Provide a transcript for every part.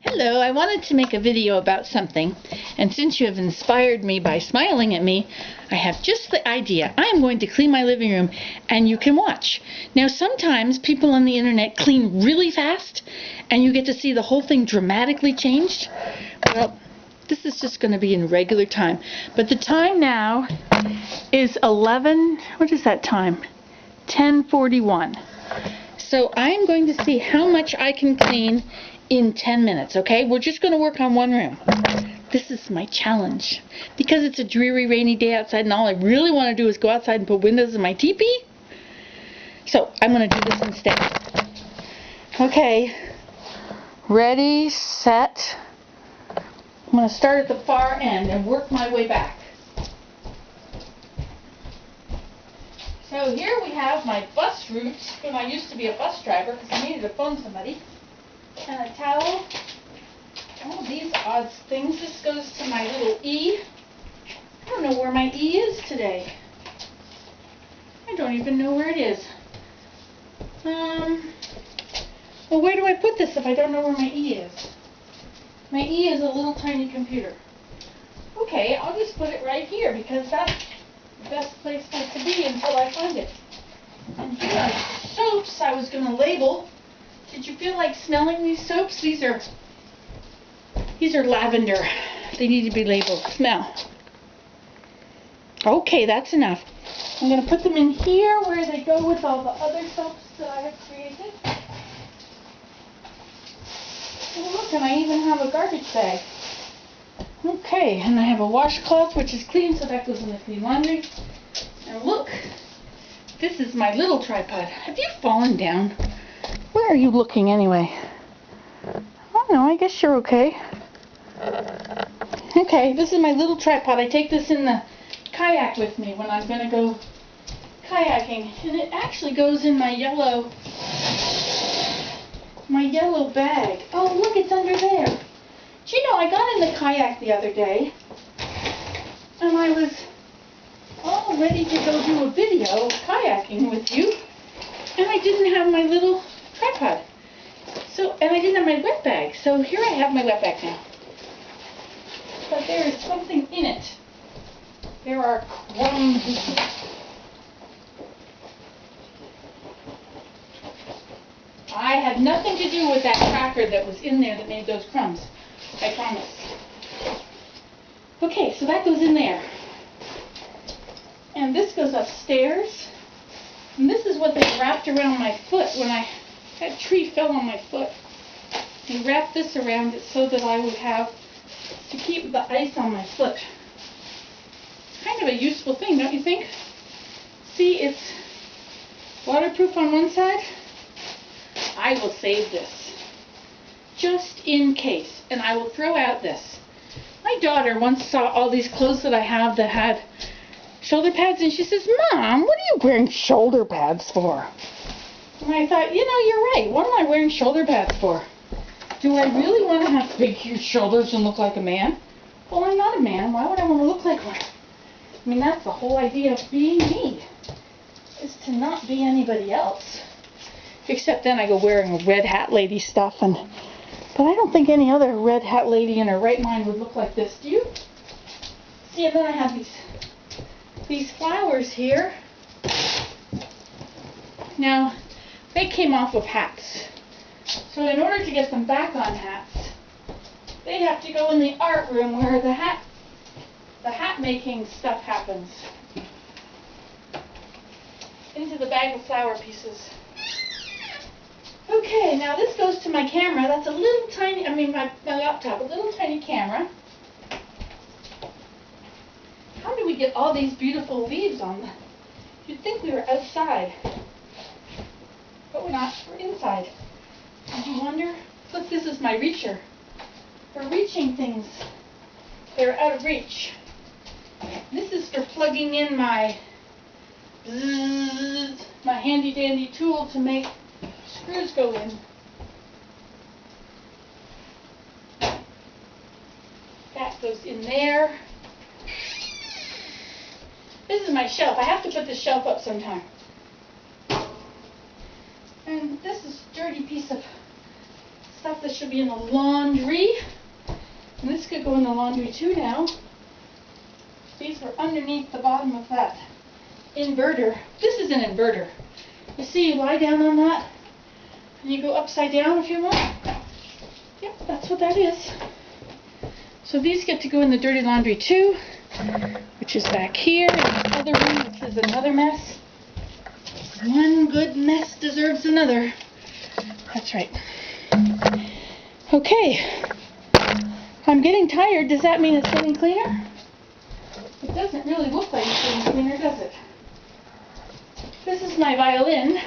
Hello, I wanted to make a video about something, and since you have inspired me by smiling at me, I have just the idea. I am going to clean my living room, and you can watch. Now, sometimes people on the internet clean really fast, and you get to see the whole thing dramatically changed. Well, this is just going to be in regular time. But the time now is 11, what is that time? 10:41. So I'm going to see how much I can clean in 10 minutes, okay? We're just going to work on one room. This is my challenge. Because it's a dreary, rainy day outside and all I really want to do is go outside and put windows in my teepee. So I'm going to do this instead. Okay. Ready, set. I'm going to start at the far end and work my way back. So here we have my bus route when I used to be a bus driver because I needed to phone somebody. And a towel. All these odd things. This goes to my little E. I don't know where my E is today. I don't even know where it is. Well, where do I put this if I don't know where my E is? My E is a little tiny computer. Okay, I'll just put it right here because that's the best place for it to be until I find it. And here are soaps I was going to label. Did you feel like smelling these soaps? These are lavender. They need to be labeled. Smell. Okay, that's enough. I'm going to put them in here where they go with all the other soaps that I have created. Oh, look, and I even have a garbage bag. Okay, and I have a washcloth which is clean, so that goes in the clean laundry. And look, this is my little tripod. Have you fallen down? Where are you looking anyway? Oh no, I guess you're okay. Okay, this is my little tripod. I take this in the kayak with me when I'm going to go kayaking. And it actually goes in my yellow bag. Oh, look, it's under there. Do you know, I got in the kayak the other day, and I was all ready to go do a video of kayaking with you, and I didn't have my little tripod. And I didn't have my wet bag. So here I have my wet bag now. But there is something in it. There are crumbs. I had nothing to do with that cracker that was in there that made those crumbs. I promise. Okay, so that goes in there. And this goes upstairs. And this is what they wrapped around my foot when that tree fell on my foot. They wrapped this around it so that I would have to keep the ice on my foot. It's kind of a useful thing, don't you think? See, it's waterproof on one side. I will save this just in case, and I will throw out this. My daughter once saw all these clothes that I have that had shoulder pads, and she says, "Mom, what are you wearing shoulder pads for?" And I thought, you know, you're right. What am I wearing shoulder pads for? Do I really want to have big, huge shoulders and look like a man? Well, I'm not a man. Why would I want to look like one? I mean, that's the whole idea of being me, is to not be anybody else. Except then I go wearing a red hat lady stuff, but I don't think any other red hat lady in her right mind would look like this. Do you? See, and then I have these flowers here. Now, they came off of hats. So in order to get them back on hats, they have to go in the art room where the hat making stuff happens. Into the bag of flower pieces. Okay, now this goes to my camera. That's a little tiny, my laptop, a little tiny camera. How do we get all these beautiful leaves on them? You'd think we were outside. But we're not, we're inside. Did you wonder? Look, this is my reacher. For reaching things that are out of reach. This is for plugging in my handy dandy tool to make screws go in. That goes in there. This is my shelf. I have to put this shelf up sometime. And this is a dirty piece of stuff that should be in the laundry. And this could go in the laundry too now. These were underneath the bottom of that inverter. This is an inverter. You see, you lie down on that and you go upside down if you want. Yep, that's what that is. So these get to go in the dirty laundry too, which is back here in this other room, which is another mess. One good mess deserves another. That's right. Okay. I'm getting tired. Does that mean it's getting cleaner? It doesn't really look like it's getting cleaner, does it? This is my violin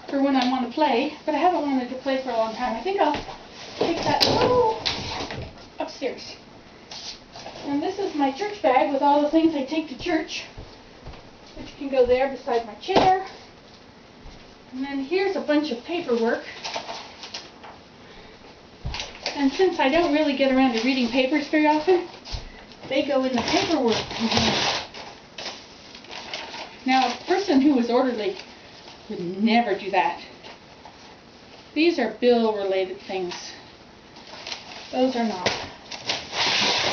for when I want to play, but I haven't wanted to play for a long time. I think I'll take that upstairs. And this is my church bag with all the things I take to church, which can go there beside my chair. And then here's a bunch of paperwork. And since I don't really get around to reading papers very often, they go in the paperwork container. Now, a person who was orderly would never do that. These are bill-related things. Those are not.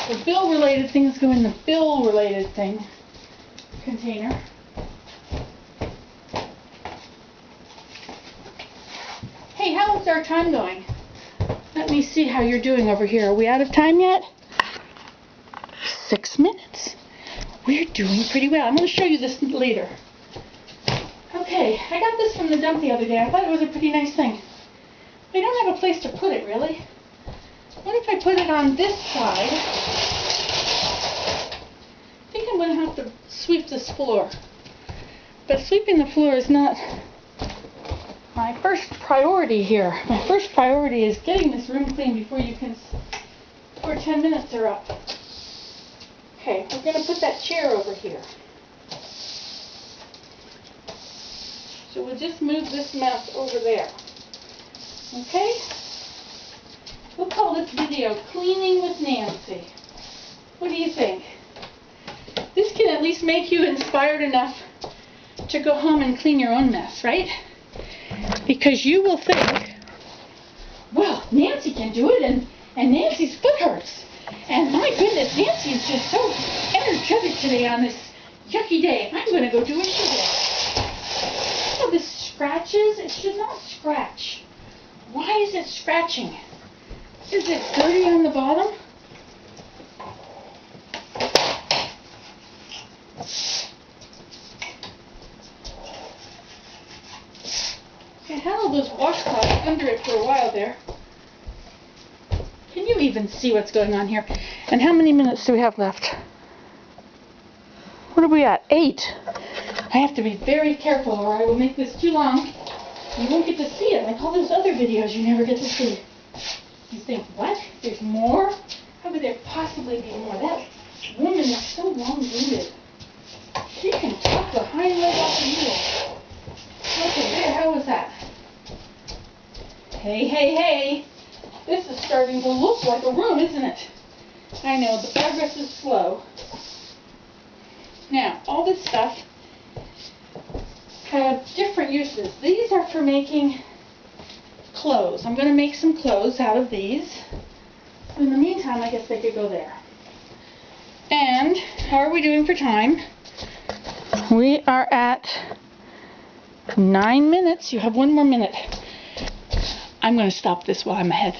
The bill-related things go in the bill-related thing container. Hey, how's our time going? Let me see how you're doing over here. Are we out of time yet? 6 minutes. We're doing pretty well. I'm going to show you this later. Okay, I got this from the dump the other day. I thought it was a pretty nice thing. I don't have a place to put it, really. What if I put it on this side? I think I'm going to have to sweep this floor. But sweeping the floor is not my first priority here. My first priority is getting this room clean before 10 minutes are up. Okay, we're going to put that chair over here. So we'll just move this mess over there. Okay? We'll call this video Cleaning with Nancy. What do you think? This can at least make you inspired enough to go home and clean your own mess, right? Because you will think, well, Nancy can do it, and Nancy's foot hurts. And my goodness, Nancy is just so energetic today on this yucky day. I'm going to go do it today. Oh, this scratches? It should not scratch. Why is it scratching? Is it dirty on the bottom? I had all those washcloths under it for a while there. Can you even see what's going on here? And how many minutes do we have left? What are we at? 8. I have to be very careful or I will make this too long. You won't get to see it like all those other videos you never get to see. You think, what? There's more? How could there possibly be more? That woman is so long-winded. She can chop the hind leg off the mule. Okay, there, how was that? Hey, hey, hey. This is starting to look like a room, isn't it? I know, the progress is slow. Now, all this stuff have different uses. These are for making clothes. I'm going to make some clothes out of these. In the meantime, I guess they could go there. And how are we doing for time? We are at 9 minutes. You have 1 more minute. I'm going to stop this while I'm ahead.